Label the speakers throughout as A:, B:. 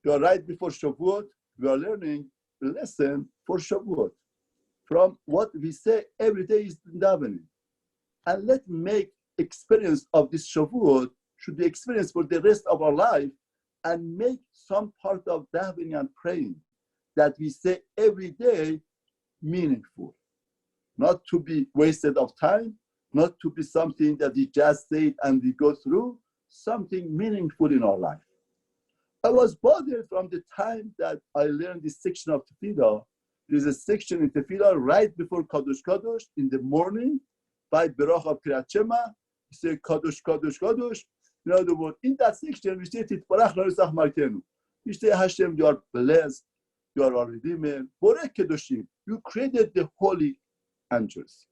A: We are right before Shavuot. We are learning a lesson for Shavuot from what we say every day is davening. And let's make experience of this Shavuot should be experienced for the rest of our life, and make some part of davening and praying that we say every day meaningful, not to be wasted of time, not to be something that we just say it and we go through, something meaningful in our life. I was bothered from the time that I learned this section of Tefillah. There's a section in Tefillah right before Kadosh Kadosh in the morning by Berach of Kriyat Shema. You say Kadosh Kadosh Kadosh. In other words, in that section, we say Titbarach Larisach Malkenu. We say Hashem, you are blessed, you are our Redeemer. Borek Kedoshim, you created the holy angels.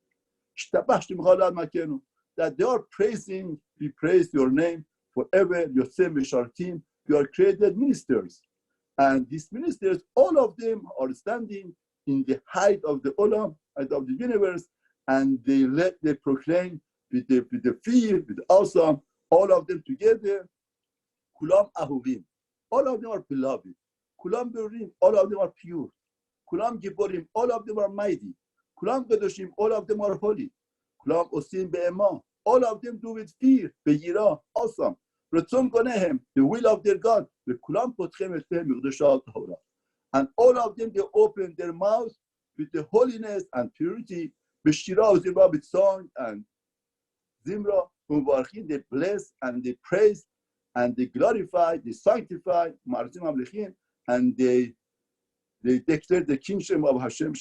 A: That they are praising, we praise your name forever, your same Mishartim. You are created ministers. And these ministers, all of them are standing in the height of the Olam, height of the universe, and they proclaim with the fear, with awesome, all of them together, Kulam Ahuvim. All of them are beloved. Kulam Berim, all of them are pure. Kulam Giborim, all of them are mighty. Kulam Kedoshim, all of them are holy. Kulam Osim Be'ema, all of them do with fear. Be'yira, awesome. Ratzon Konehem, the will of their God. Kulam Potchem Et Pehem Yugdashah Torah. And all of them, they open their mouths with the holiness and purity. B'shira Zimra, with song and Zimra. They bless and they praise and they glorify, they sanctify, and they declare the kingship of Hashem,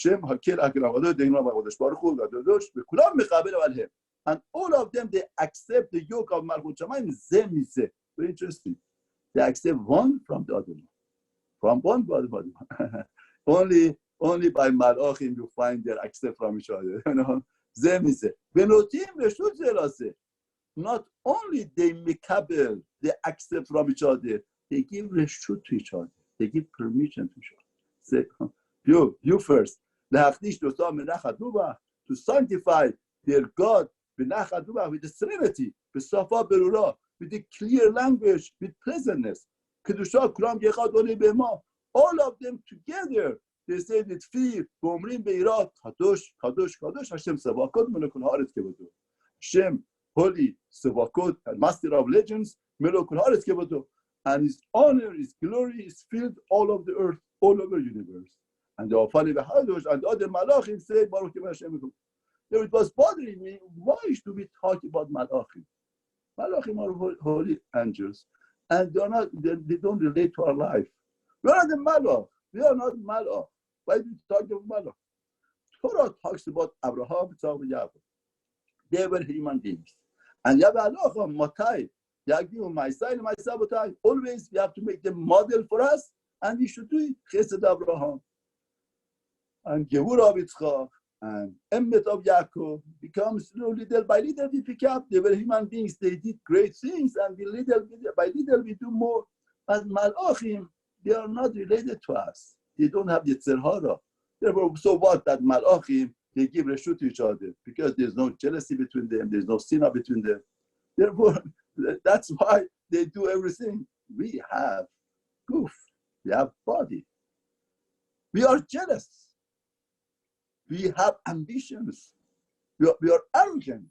A: and all of them, they accept the yoke of Malchut Shamayim. Very interesting. They accept one from the other one. From one by the other one. Only by Malachim you find they accept from each other. Not only they mikabel, they accept from each other, they give reshut to each other. They give permission to each other. Say, you first. To sanctify their God with the serenity, with the clear language, with pleasantness. All of them together, they say with fear, Kadosh, Kadosh, Kadosh, Hashem Savakot, Melekul Haaretz Kevodo. Hashem, holy, Savakot, and master of legends, Melekul Haaretz Kevodo. And his honor, his glory is filled all over the earth, all over the universe. And the Afani Behadosh and the other Malachim say, Baruch Hashem. It was bothering me, why should we talk about Malachim? Malachim are holy angels, and they don't relate to our life. We are not the Malach. We are not Malach. Why do we talk about Malach? Torah talks about Avraham, Yitzchak, and Yaakov. They were human beings. And Yaakov, Matai, Yaakov, my son, my sabotage. Always we have to make them model for us, and we should do it. Chesed Avraham. And Gevurah of Yitzchak, and Emet of Yaakov becomes little by little we pick up. They were human beings. They did great things, and little by little we do more. But Malachim, they are not related to us. They don't have Yetzer Hara. Therefore, so what that Malachim, they give reshut to each other because there's no jealousy between them. There's no sinner between them. Therefore, that's why they do everything. We have goof. We have body. We are jealous. We have ambitions. We are arrogant.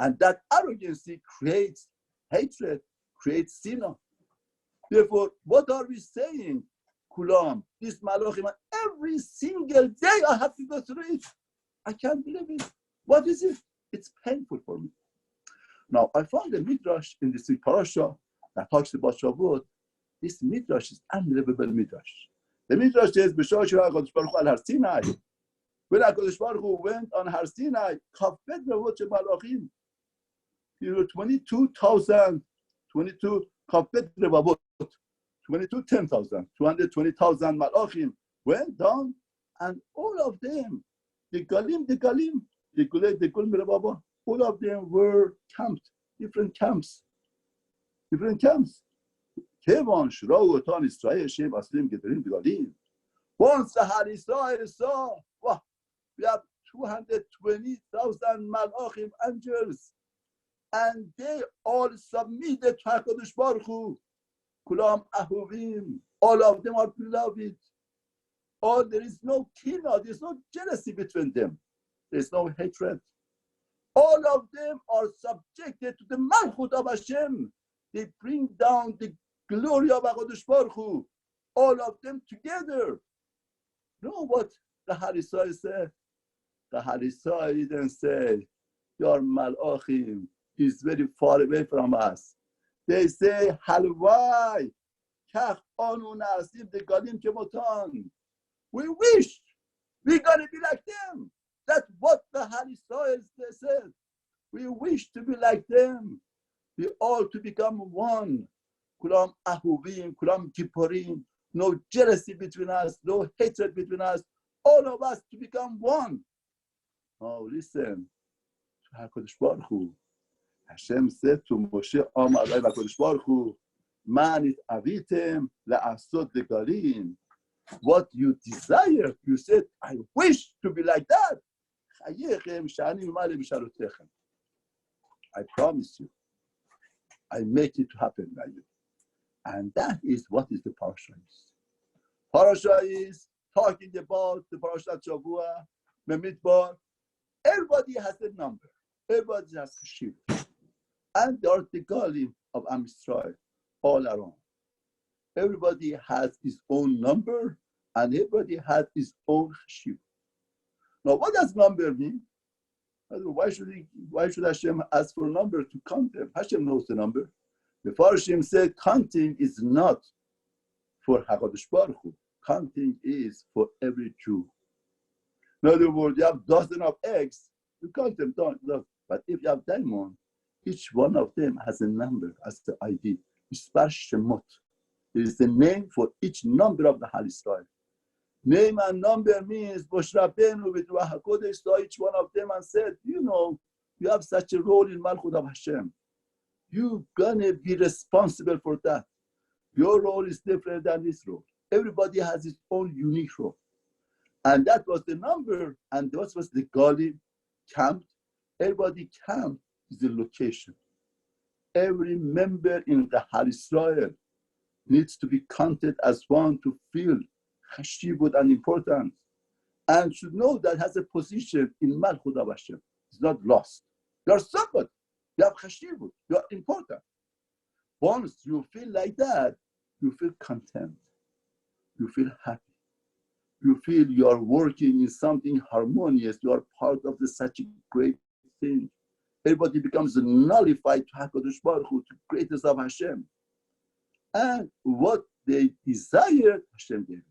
A: And that arrogancy creates hatred, creates sin. Therefore, what are we saying? Kulam, this Malachim, every single day I have to go through it. I can't believe it. What is it? It's painful for me. Now, I found a midrash in this parasha that talks about Shavuot. This midrash is unbelievable midrash. The midrash says, B'shah Shirah HaKadosh Baruch Hu al Har Sinai. When HaKadosh Baruch Hu went on Har Sinai, Kafet Revot Malachim, 22,000, 22 Kafet Revavot, 10,000, 220,000 Malachim went down, and all of them, the Galim, the Gul Merababa, all of them were camped, different camps. Kevan Shirah Otan Israel Shem Aslim Gedarim Galim. Once the Har Israel saw, wow, we have 220,000 Malachim angels, and they all submitted to HaKadosh Baruch Hu. Kulam ahuvim. All of them are beloved. All there is no kina, there is no jealousy between them. There is no hatred. All of them are subjected to the malchut of Hashem. They bring down the glory of HaKadosh Baruch Hu. All of them together. You know what the Harisai said? The Harisai didn't say, your malachim is very far away from us. They say, halwai, kach anu nasim de galim kemotan. We wish we're going to be like them. That's what the Harisai said. We wish to be like them. We all to become one. Kulam ahuvim, kulam kippurim. No jealousy between us, no hatred between us. All of us to become one. Oh, listen. HaKadosh Baruch Hu. Hashem said to Moshe, Amar HaKadosh Baruch Hu, Man it avitem la'asot legalim. What you desire, you said, I wish to be like that. I promise you, I make it happen by you. And that is what is the parasha is. Parasha is talking about the parasha Shavuot, Memidbar. Everybody has a number. Everybody has a sheep. And there are the Galim of Am Yisrael all around. Everybody has his own number, and everybody has his own sheep. Now, what does number mean? Why should Hashem ask for a number to count them? Hashem knows the number. The Farshim said counting is not for HaKadosh Baruch Hu. Counting is for every Jew. In other words, you have dozen of eggs, you count them, don't. But if you have diamond, each one of them has a number as the ID. Mispar Shemot. There is a name for each number of the Hal Israel. Name and number means Moshe Rabbeinu with Ruach HaKodesh saw each one of them and said, you know, you have such a role in Malchut of Hashem. You're gonna be responsible for that. Your role is different than this role. Everybody has his own unique role. And that was the number, and that was the Galim camped. Everybody camped is the location. Every member in the Hal Israel needs to be counted as one to feel chashivut and importance, and should know that has a position in Malchut of Hashem. It's not lost. You are somebody. You have chashivut. You are important. Once you feel like that, you feel content. You feel happy. You feel you are working in something harmonious. You are part of such a great thing. Everybody becomes nullified to HaKadosh Baruch Hu, to greatness of Hashem. And what they desired, Hashem gave it.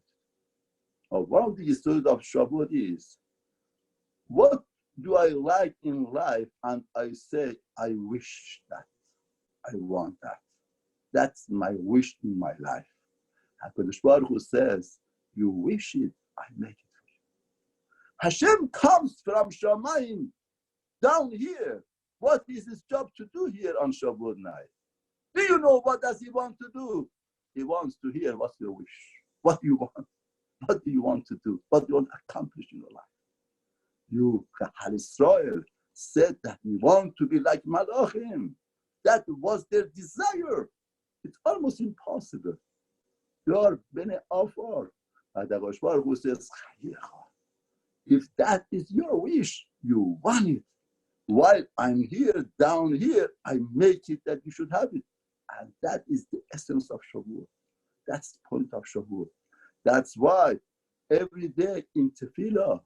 A: One of the stories of Shavuot is, what do I like in life? And I say, I wish that. I want that. That's my wish in my life. HaKadosh Baruch Hu says, you wish it, I make it for you. Hashem comes from Shamayim down here. What is his job to do here on Shavuot night? Do you know what does he want to do? He wants to hear what's your wish. What do you want? What do you want to do? What do you want to accomplish in your life? You, Hal Israel, said that we want to be like Malachim. That was their desire. It's almost impossible. You are Bnei Afar. HaKadosh Baruch Hu says, if that is your wish, you want it. While I'm here, down here, I make it that you should have it. And that is the essence of Shavuot. That's the point of Shavuot. That's why every day in Tefillah,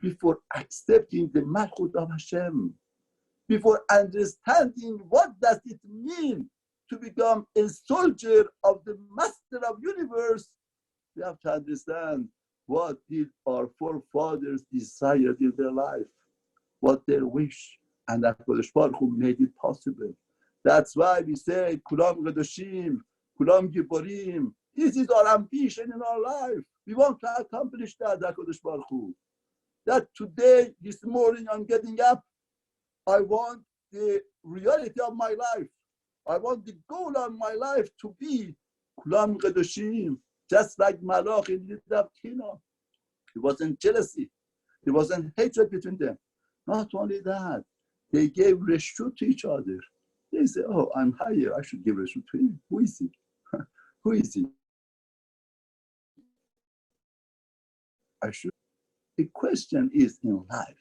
A: before accepting the Malchut of Hashem, before understanding what does it mean to become a soldier of the Master of Universe, we have to understand what did our forefathers desire in their life, what their wish, and that HaKadosh Baruch Hu made it possible. That's why we say, Kulam Kedoshim, Kulam Gibborim. This is our ambition in our life. We want to accomplish that, HaKadosh Baruch Hu. That today, this morning, I'm getting up. I want the reality of my life. I want the goal of my life to be Kulam Kedoshim, just like Malach in the Kina. It wasn't jealousy. It wasn't hatred between them. Not only that, they gave reshut to each other. They say, oh, I'm higher. I should give reshut to him. Who is he? Who is he? The question is in life,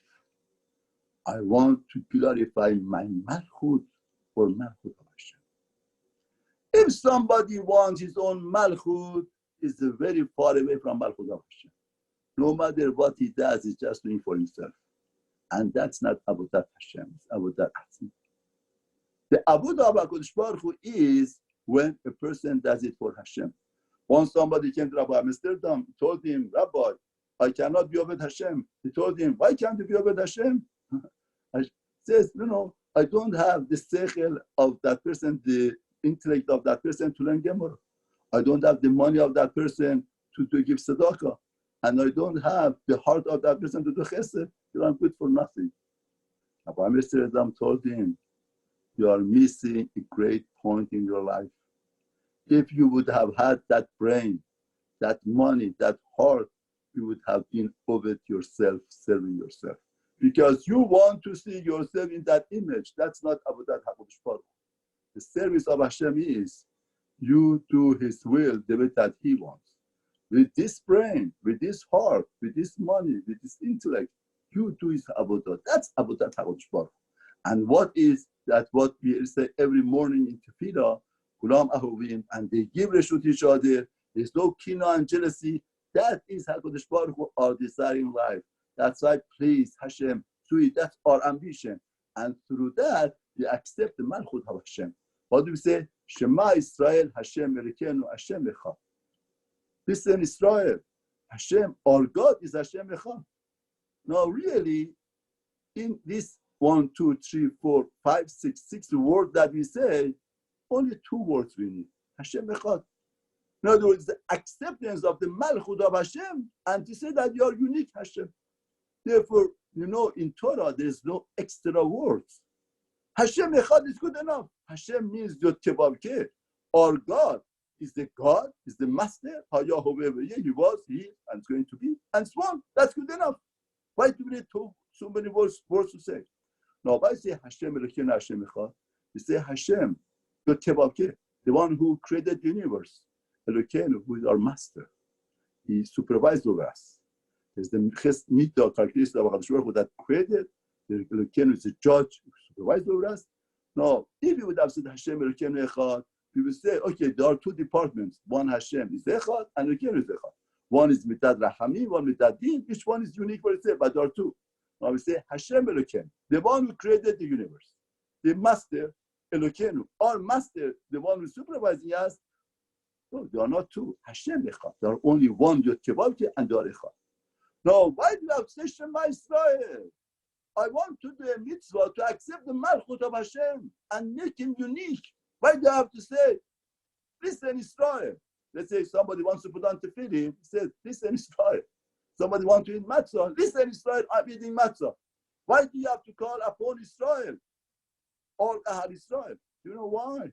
A: I want to glorify my malchut or malchut of Hashem. If somebody wants his own malchut, is very far away from malchut of Hashem. No matter what he does, he's just doing for himself. And that's not avodat Hashem, it's avodat Hashem. The avodah of HaKadosh Baruch Hu is when a person does it for Hashem. Once somebody came to Rabbi Amsterdam, told him, Rabbi, I cannot be Oved Hashem. He told him, why can't you be Oved Hashem? He says, I don't have the seichel of that person, the intellect of that person to learn Gemara. I don't have the money of that person to give tzedakah. And I don't have the heart of that person to do chesed. I'm good for nothing. Rabbi Amsterdam told him, you are missing a great point in your life. If you would have had that brain, that money, that heart, you would have been over yourself, serving yourself. Because you want to see yourself in that image. That's not Avodat HaKadosh Baruch Hu. The service of Hashem is you do His will the way that He wants. With this brain, with this heart, with this money, with this intellect, you do His Avodah. That's Avodat HaKadosh Baruch Hu. And what is that? What we say every morning in Tefillah, Kulam Ahovim, and they give reshut each other. There's no kina and jealousy. That is HaKadosh Baruch Hu, our desire in life. That's why, please, Hashem, through it, that's our ambition. And through that, we accept the Malchut of Hashem. What do we say? Shema Israel, Hashem Elokeinu, Hashem Echad. Listen, Israel, Hashem, our God is Hashem Echad. Now, really, in this 1, 2, 3, 4, 5, 6 words that we say, only 2 words we need. Hashem Echad. In other words, the acceptance of the Malchut of Hashem, and to say that you are unique, Hashem. Therefore, in Torah, there is no extra words. Hashem Echad is good enough. Hashem means Yod Kevavke. Our God is the God, is the Master. He was, he is, and is going to be, and so on. That's good enough. Why do we need so many words to say? Now, if I say Hashem Elokeinu, Hashem Echad, we say Hashem, Yod Kevavke, the one who created the universe. Elokeinu, who is our master, he supervised over us. There's the mitzvah characteristic of HaKadosh Baruch Hu that created. The Elokeinu is the judge who supervised over us. Now, if you would have said Hashem Elokeinu Echad, we would say, okay, there are 2 departments. One Hashem is Echad, and Elokeinu is Echad. One is Mitad Rahamim, one Mitad Din. Each one is unique for itself, but there are 2. Now we say Hashem Elokeinu, the one who created the universe. The master, Elokeinu, our master, the one who is supervising us. No, there are not 2. Hashem Echad. There are only 1 Yod Kevavke and they are Echad. Now, why do you have to say Shema Israel? I want to do a mitzvah to accept the Malchut of Hashem and make Him unique. Why do you have to say, listen Israel? Let's say somebody wants to put on tefillin, he says, listen Israel. Somebody wants to eat matzah, listen Israel, I'm eating matzah. Why do you have to call upon Israel? All Ahad Israel. You know why?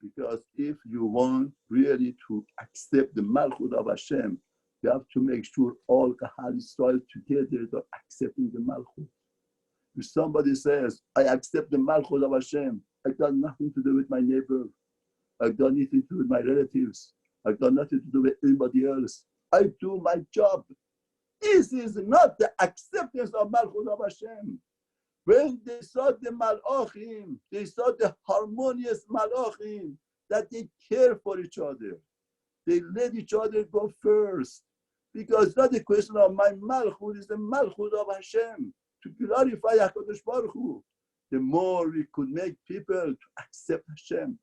A: Because if you want really to accept the Malchut of Hashem, you have to make sure all Kahal Israel together are accepting the Malchut. If somebody says, I accept the Malchut of Hashem, I've got nothing to do with my neighbor, I've got nothing to do with my relatives, I've got nothing to do with anybody else, I do my job. This is not the acceptance of Malchut of Hashem. When they saw the Malachim, they saw the harmonious Malachim, that they care for each other. They let each other go first. Because it's not a question of my Malchut, it's the Malchut of Hashem, to glorify HaKadosh Baruch Hu. The more we could make people to accept Hashem,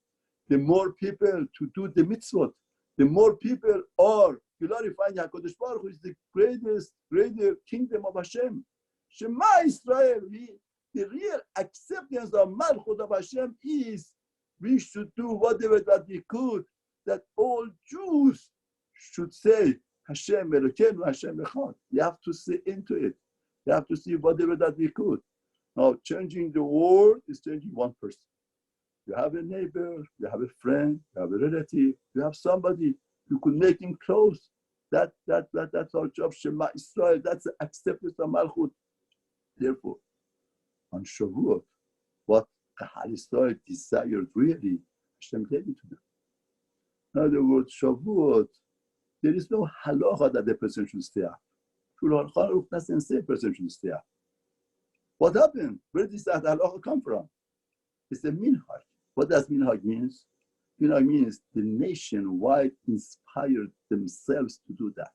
A: the more people to do the mitzvot, the more people are glorifying HaKadosh Baruch Hu is the greater kingdom of Hashem. Shema Israel, the real acceptance of Malchut of Hashem is we should do whatever that we could, that all Jews should say, Hashem Elokeinu, Hashem Echad. You have to see into it. You have to see whatever that we could. Now, changing the world is changing one person. You have a neighbor, you have a friend, you have a relative, you have somebody, you could make him close. That's our job, Shema Israel. That's the acceptance of Malchut. Therefore, on Shavuot, what Kahal Israel desired really, Hashem gave it to them. In other words, Shavuot, there is no halacha that the person should stay up. Shulchan Aruch doesn't say person should stay up. What happened? Where does that halacha come from? It's a minhag. What does minhag means? Minhag means the nationwide inspired themselves to do that.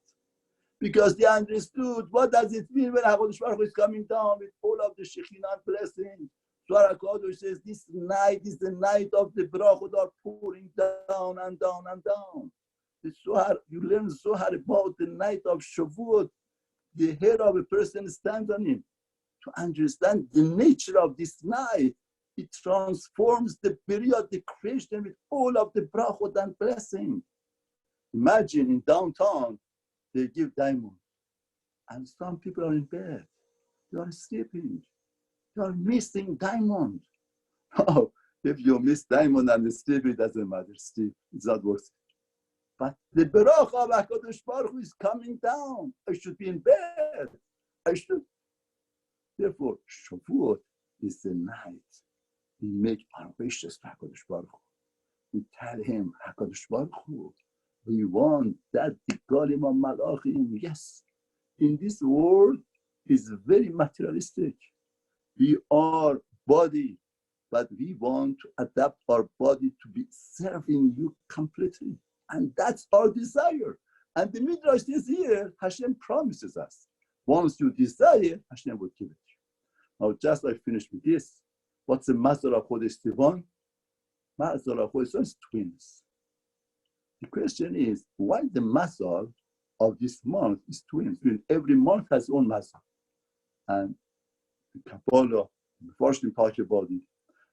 A: Because they understood what does it mean when HaKadosh Baruch Hu is coming down with all of the Shekhinah blessings. Zohar HaKadosh says this night is the night of the brachot are pouring down and down and down. The Zohar, you learn Zohar about the night of Shavuot. The hair of a person stands on him. To understand the nature of this night, it transforms the period, the creation with all of the brachot and blessing. Imagine in downtown, they give diamond. And some people are in bed. They are sleeping. They are missing diamond. Oh, if you miss diamond and sleep, it doesn't matter. Sleep, it's not worth it. But the Baruch of HaKadosh Baruch Hu is coming down. I should be in bed. I should. Therefore, Shavuot is the night we make our wishes to HaKadosh Baruch Hu. We tell him, HaKadosh Baruch Hu, we want that the Golim of Malachim. Yes, in this world is very materialistic. We are body, but we want to adapt our body to be serving you completely. And that's our desire. And the Midrash is here, Hashem promises us. Once you desire, Hashem will give it to you. Now, just like I finished with this, what's the Mazal of Chodesh Sivan? Mazal of Chodesh Sivan is twins. The question is, why the Mazal of this month is twins? Every month has its own Mazal. And the Kabbalah, the Forshim talk about it.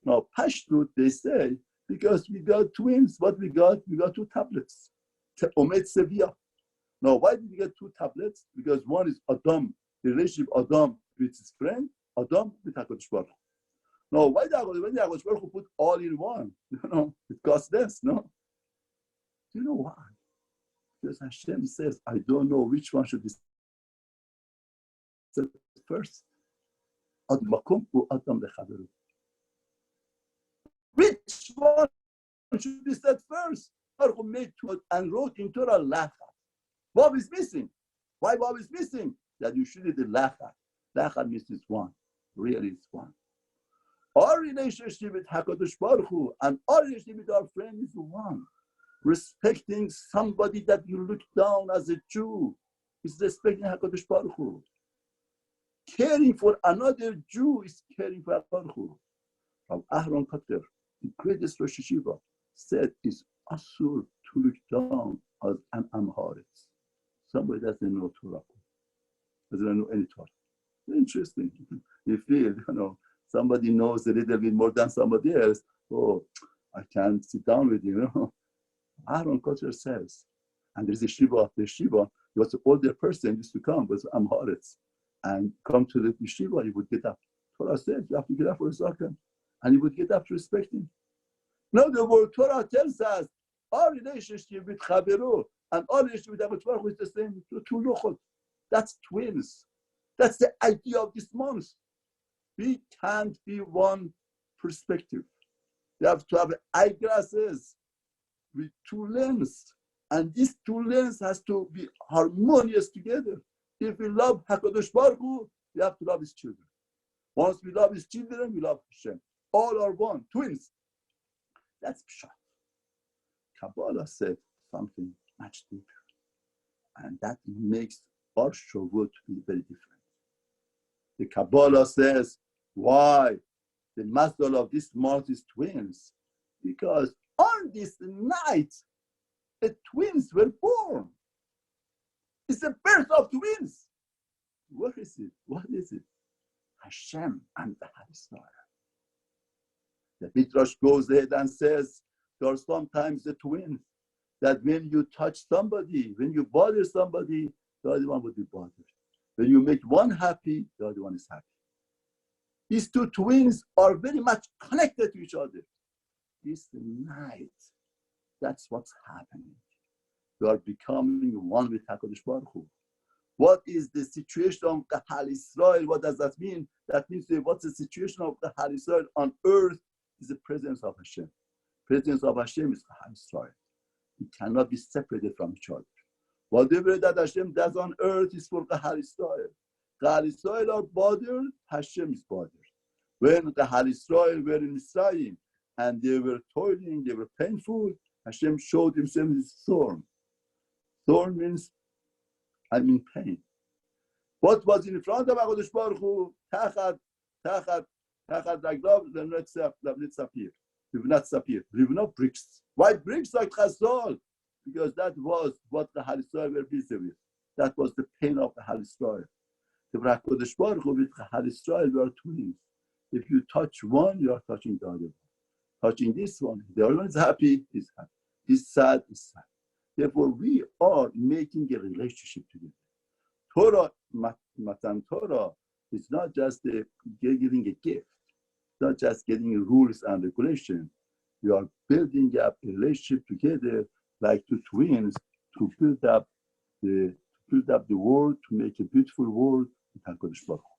A: Now, Pashtut, they say, because we got twins, what we got? We got two tablets. Omet Sevilla. Now, why did we get two tablets? Because one is Adam, the relationship of Adam with his friend, Adam with HaKadosh Baruch Hu. Now, why when the HaKadosh Baruch Hu put all in one? It costs less, no? Do you know why? Because Hashem says, I don't know which one should be said first. Ad makom u Adam lechaveru. Which one should be said first? Baruch Hu made two and wrote in Torah Lachad. Vav is missing. Why Vav is missing? That you should read the Lachad. Lachad means it's one. Really, it's one. Our relationship with HaKadosh Baruch Hu and our relationship with our friend is one. Respecting somebody that you look down as a Jew is respecting HaKadosh Baruch Hu. Caring for another Jew is caring for Baruch Hu. Avraham Kotter, the greatest Rosh Yeshiva, said it's asur to look down as an Amharitz. Somebody doesn't know Torah, doesn't know any Torah. Interesting. You feel, somebody knows a little bit more than somebody else. Oh, I can't sit down with you, Avraham Kotter says, and there's a Shiva, the Shiva, he was an older person, used to come, was Amharitz, and come to the Yeshiva, he would get up. Torah says, you have to get up for a second. And he would get up to respect him. Now the word Torah tells us our relationship with Chaveru and our relationship with HaKadosh Baruch Hu is the same. Two lochot. That's twins. That's the idea of this month. We can't be one perspective. We have to have eyeglasses with two lenses. And these two lenses has to be harmonious together. If we love HaKadosh Baruch Hu, we have to love his children. Once we love his children, we love Hashem. All are one, twins. That's pshat. Kabbalah said something much deeper. And that makes our Shavuot to be very different. The Kabbalah says, why the Mazdal of this month is twins? Because on this night, the twins were born. It's the birth of twins. What is it? What is it? Hashem and the Israel. The Midrash goes ahead and says, there are sometimes the twins that when you touch somebody, when you bother somebody, the other one will be bothered. When you make one happy, the other one is happy. These two twins are very much connected to each other. This night, that's what's happening. We are becoming one with HaKadosh Baruch Hu. What is the situation of Kahal Israel? What does that mean? That means what's the situation of Kahal Israel on earth is the presence of Hashem. Presence of Hashem is Kahal Israel. It cannot be separated from each other. Whatever that Hashem does on earth is for Kahal Israel. Kahal Israel are bothered, Hashem is bothered. When Kahal Israel were in Mitzrayim and they were toiling, they were painful, Hashem showed himself his thorn. Thorn means I'm in pain. What was in front of HaKadosh Baruch Hu? Tachat, like love, then let's appear. We will not appear. We will not bricks. Why bricks like Chazal? Because that was what the Kahal Israel were busy with. That was the pain of the Kahal Israel. The HaKadosh Baruch Hu with Kahal Israel were twins. If you touch one, you are touching the other one. Touching this one, the other one is happy, he's happy. He's sad, he's sad. Therefore, we are making a relationship together. Torah, Matan Torah, is not just giving a gift. It's not just getting rules and regulations. We are building up a relationship together like two twins to build up the world, to make a beautiful world with HaKadosh Baruch Hu.